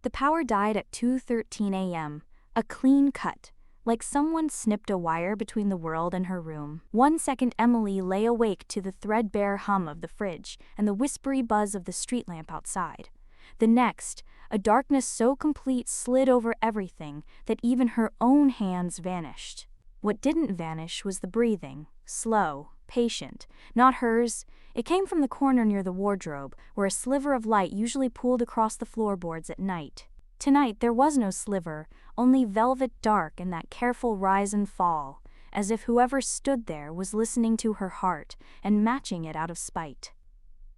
The power died at 2:13 a.m., a clean cut, like someone snipped a wire between the world and her room. 1 second Emily lay awake to the threadbare hum of the fridge and the whispery buzz of the street lamp outside. The next, a darkness so complete slid over everything that even her own hands vanished. What didn't vanish was the breathing, slow, patient, not hers. It came from the corner near the wardrobe, where a sliver of light usually pooled across the floorboards at night. Tonight there was no sliver, only velvet dark and that careful rise and fall, as if whoever stood there was listening to her heart and matching it out of spite.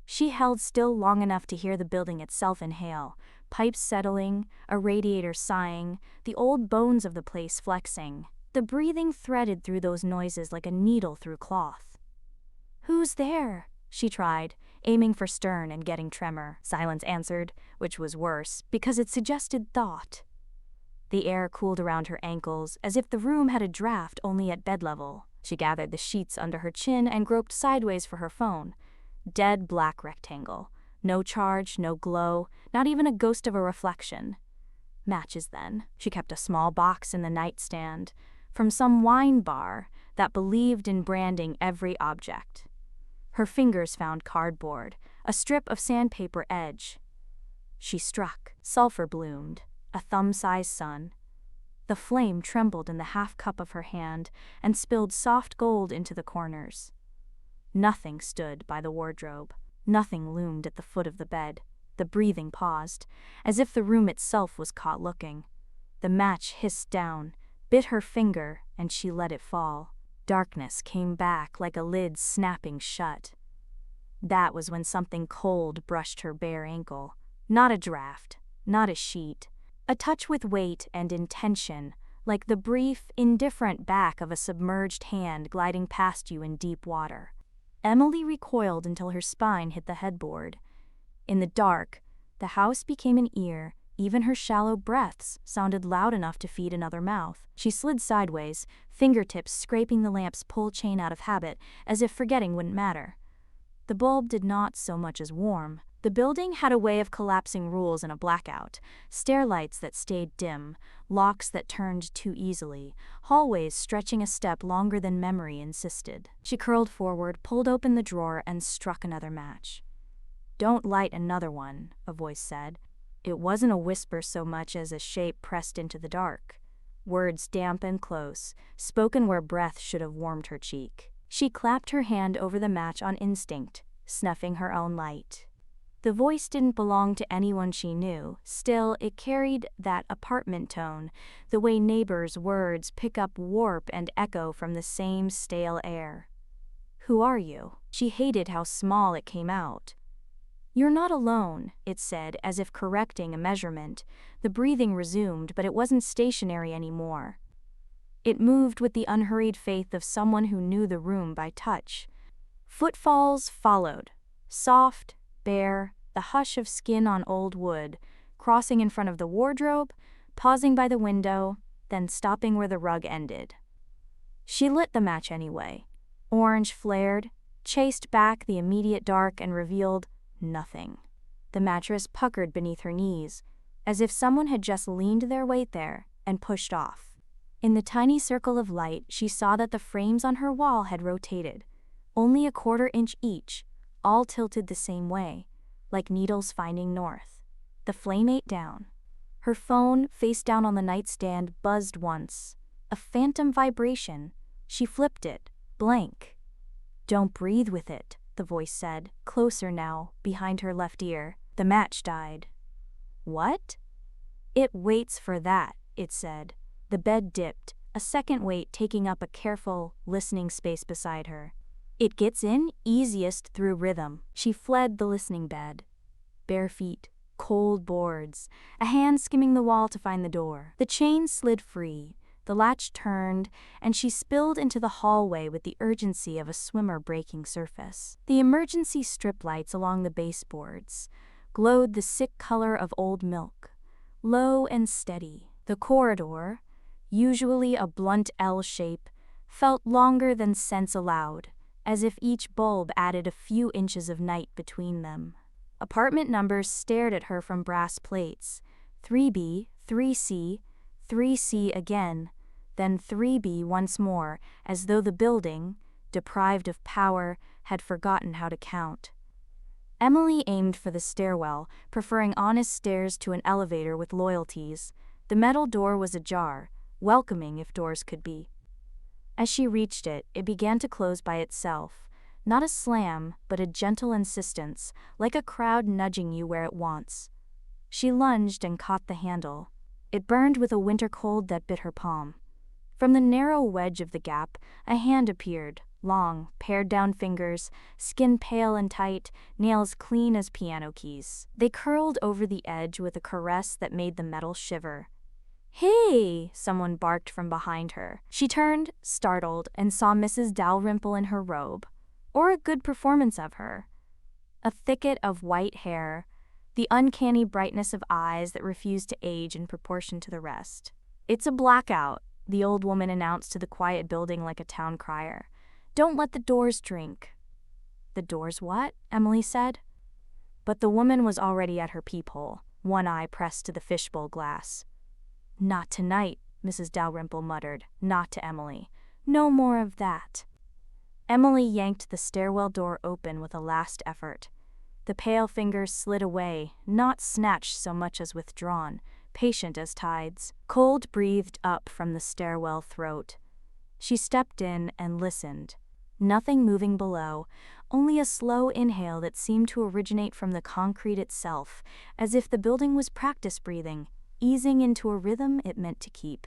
She held still long enough to hear the building itself inhale, pipes settling, a radiator sighing, the old bones of the place flexing. The breathing threaded through those noises like a needle through cloth. "Who's there?" she tried, aiming for stern and getting tremor. Silence answered, which was worse, because it suggested thought. The air cooled around her ankles, as if the room had a draft only at bed level. She gathered the sheets under her chin and groped sideways for her phone. Dead black rectangle. No charge, no glow, not even a ghost of a reflection. Matches then. She kept a small box in the nightstand, from some wine bar that believed in branding every object. Her fingers found cardboard, a strip of sandpaper edge. She struck. Sulfur bloomed, a thumb-sized sun. The flame trembled in the half-cup of her hand and spilled soft gold into the corners. Nothing stood by the wardrobe. Nothing loomed at the foot of the bed. The breathing paused, as if the room itself was caught looking. The match hissed down, bit her finger, and she let it fall. Darkness came back like a lid snapping shut. That was when something cold brushed her bare ankle. Not a draft, not a sheet. A touch with weight and intention, like the brief, indifferent back of a submerged hand gliding past you in deep water. Emily recoiled until her spine hit the headboard. In the dark, the house became an ear. Even her shallow breaths sounded loud enough to feed another mouth. She slid sideways, fingertips scraping the lamp's pull chain out of habit, as if forgetting wouldn't matter. The bulb did not so much as warm. The building had a way of collapsing rules in a blackout. Stairlights that stayed dim, locks that turned too easily, hallways stretching a step longer than memory insisted. She curled forward, pulled open the drawer, and struck another match. "Don't light another one," a voice said. It wasn't a whisper so much as a shape pressed into the dark. Words damp and close, spoken where breath should have warmed her cheek. She clapped her hand over the match on instinct, snuffing her own light. The voice didn't belong to anyone she knew, still it carried that apartment tone, the way neighbors' words pick up warp and echo from the same stale air. "Who are you?" She hated how small it came out. "You're not alone," it said, as if correcting a measurement. The breathing resumed, but it wasn't stationary anymore. It moved with the unhurried faith of someone who knew the room by touch. Footfalls followed, soft, bare, the hush of skin on old wood, crossing in front of the wardrobe, pausing by the window, then stopping where the rug ended. She lit the match anyway. Orange flared, chased back the immediate dark, and revealed nothing. The mattress puckered beneath her knees, as if someone had just leaned their weight there and pushed off. In the tiny circle of light, she saw that the frames on her wall had rotated, only a 1/4 inch each, all tilted the same way, like needles finding north. The flame ate down. Her phone, face down on the nightstand, buzzed once. A phantom vibration. She flipped it, blank. "Don't breathe with it," the voice said, closer now, behind her left ear. The match died. "What?" "It waits for that," it said. The bed dipped, a second weight taking up a careful, listening space beside her. "It gets in easiest through rhythm." She fled the listening bed. Bare feet, cold boards, a hand skimming the wall to find the door. The chain slid free, the latch turned, and she spilled into the hallway with the urgency of a swimmer breaking surface. The emergency strip lights along the baseboards glowed the sick color of old milk, low and steady. The corridor, usually a blunt L shape, felt longer than sense allowed, as if each bulb added a few inches of night between them. Apartment numbers stared at her from brass plates, 3B, 3C, 3C again, then 3B once more, as though the building, deprived of power, had forgotten how to count. Emily aimed for the stairwell, preferring honest stairs to an elevator with loyalties. The metal door was ajar, welcoming if doors could be. As she reached it, it began to close by itself. Not a slam, but a gentle insistence, like a crowd nudging you where it wants. She lunged and caught the handle. It burned with a winter cold that bit her palm. From the narrow wedge of the gap, a hand appeared, long, pared-down fingers, skin pale and tight, nails clean as piano keys. They curled over the edge with a caress that made the metal shiver. "Hey!" someone barked from behind her. She turned, startled, and saw Mrs. Dalrymple in her robe. Or a good performance of her. A thicket of white hair, the uncanny brightness of eyes that refused to age in proportion to the rest. "It's a blackout," the old woman announced to the quiet building like a town crier. "Don't let the doors drink." "The doors what?" Emily said. But the woman was already at her peephole, one eye pressed to the fishbowl glass. "Not tonight," Mrs. Dalrymple muttered, not to Emily. "No more of that." Emily yanked the stairwell door open with a last effort. The pale fingers slid away, not snatched so much as withdrawn, patient as tides. Cold breathed up from the stairwell throat. She stepped in and listened. Nothing moving below, only a slow inhale that seemed to originate from the concrete itself, as if the building was practice breathing, easing into a rhythm it meant to keep.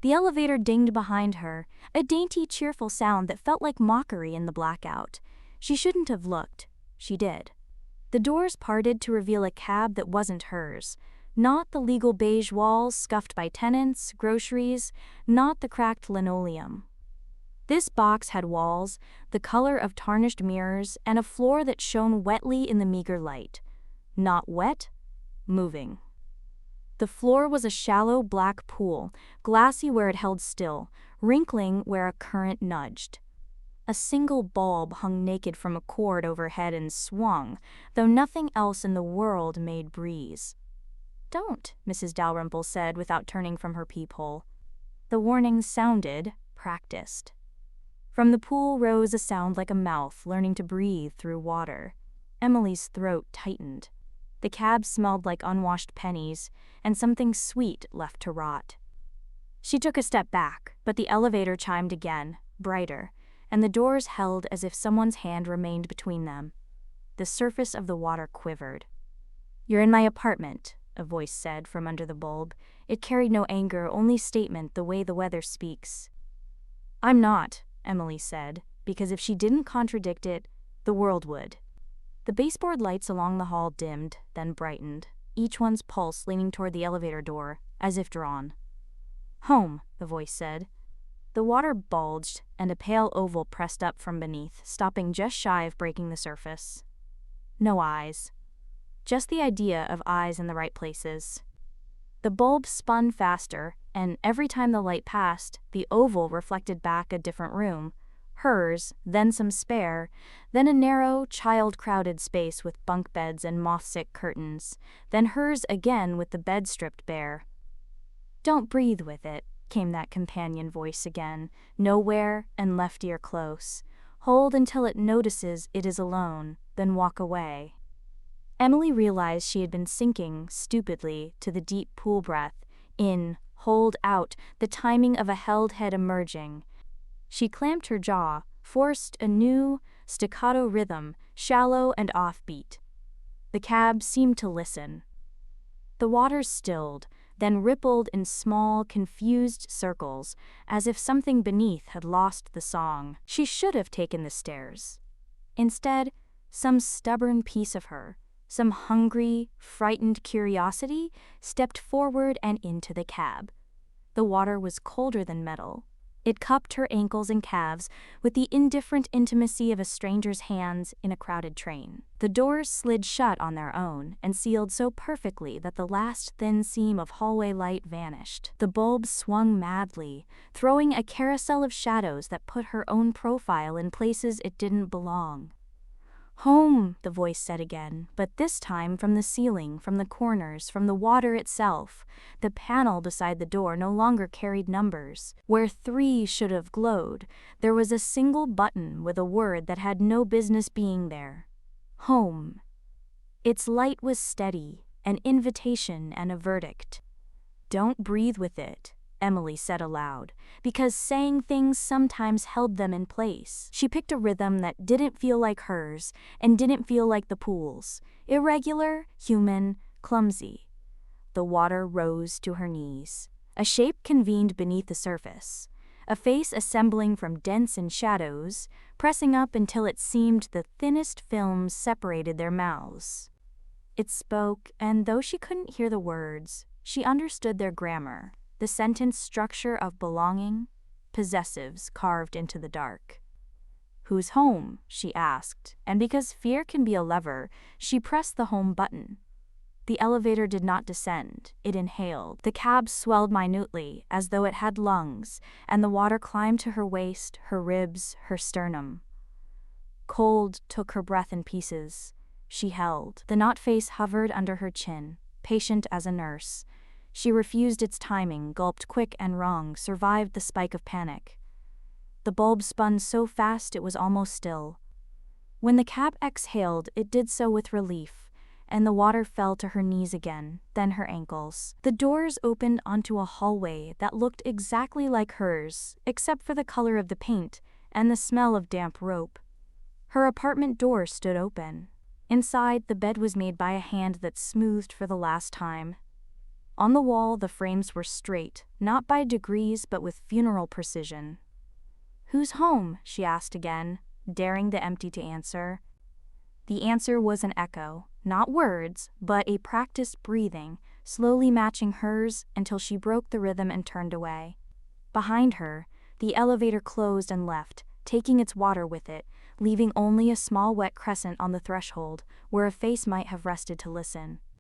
The elevator dinged behind her, a dainty, cheerful sound that felt like mockery in the blackout. She shouldn't have looked. She did. The doors parted to reveal a cab that wasn't hers. Not the legal beige walls scuffed by tenants, groceries, not the cracked linoleum. This box had walls, the color of tarnished mirrors, and a floor that shone wetly in the meager light. Not wet, moving. The floor was a shallow black pool, glassy where it held still, wrinkling where a current nudged. A single bulb hung naked from a cord overhead and swung, though nothing else in the world made breeze. "Don't," Mrs. Dalrymple said without turning from her peephole. The warning sounded, practiced. From the pool rose a sound like a mouth learning to breathe through water. Emily's throat tightened. The cab smelled like unwashed pennies, and something sweet left to rot. She took a step back, but the elevator chimed again, brighter, and the doors held as if someone's hand remained between them. The surface of the water quivered. "You're in my apartment," a voice said from under the bulb. It carried no anger, only statement, the way the weather speaks. "I'm not," Emily said, because if she didn't contradict it, the world would. The baseboard lights along the hall dimmed, then brightened, each one's pulse leaning toward the elevator door, as if drawn. "Home," the voice said. The water bulged, and a pale oval pressed up from beneath, stopping just shy of breaking the surface. No eyes. Just the idea of eyes in the right places. The bulb spun faster, and every time the light passed, the oval reflected back a different room. Hers, then some spare, then a narrow, child-crowded space with bunk beds and moth-sick curtains, then hers again with the bed stripped bare. "Don't breathe with it," came that companion voice again, nowhere and left ear close. "Hold until it notices it is alone, then walk away." Emily realized she had been sinking, stupidly, to the deep pool breath, in, hold, out, the timing of a held head emerging. She clamped her jaw, forced a new, staccato rhythm, shallow and offbeat. The cab seemed to listen. The waters stilled, then rippled in small, confused circles, as if something beneath had lost the song. She should have taken the stairs. Instead, some stubborn piece of her, some hungry, frightened curiosity, stepped forward and into the cab. The water was colder than metal. It cupped her ankles and calves with the indifferent intimacy of a stranger's hands in a crowded train. The doors slid shut on their own and sealed so perfectly that the last thin seam of hallway light vanished. The bulb swung madly, throwing a carousel of shadows that put her own profile in places it didn't belong. Home, the voice said again, but this time from the ceiling, from the corners, from the water itself. The panel beside the door no longer carried numbers. Where 3 should have glowed, there was a single button with a word that had no business being there. Home. Its light was steady, an invitation and a verdict. Don't breathe with it, Emily said aloud, because saying things sometimes held them in place. She picked a rhythm that didn't feel like hers and didn't feel like the pool's. Irregular, human, clumsy. The water rose to her knees. A shape convened beneath the surface. A face assembling from dents and shadows, pressing up until it seemed the thinnest films separated their mouths. It spoke, and though she couldn't hear the words, she understood their grammar. The sentence structure of belonging, possessives carved into the dark. Who's home? She asked, and because fear can be a lever, she pressed the home button. The elevator did not descend, it inhaled. The cab swelled minutely, as though it had lungs, and the water climbed to her waist, her ribs, her sternum. Cold took her breath in pieces. She held. The knot face hovered under her chin, patient as a nurse. She refused its timing, gulped quick and wrong, survived the spike of panic. The bulb spun so fast it was almost still. When the cab exhaled, it did so with relief, and the water fell to her knees again, then her ankles. The doors opened onto a hallway that looked exactly like hers, except for the color of the paint and the smell of damp rope. Her apartment door stood open. Inside, the bed was made by a hand that smoothed for the last time. On the wall, the frames were straight, not by degrees but with funeral precision. Who's home? She asked again, daring the empty to answer. The answer was an echo, not words, but a practiced breathing, slowly matching hers until she broke the rhythm and turned away. Behind her, the elevator closed and left, taking its water with it, leaving only a small wet crescent on the threshold, where a face might have rested to listen.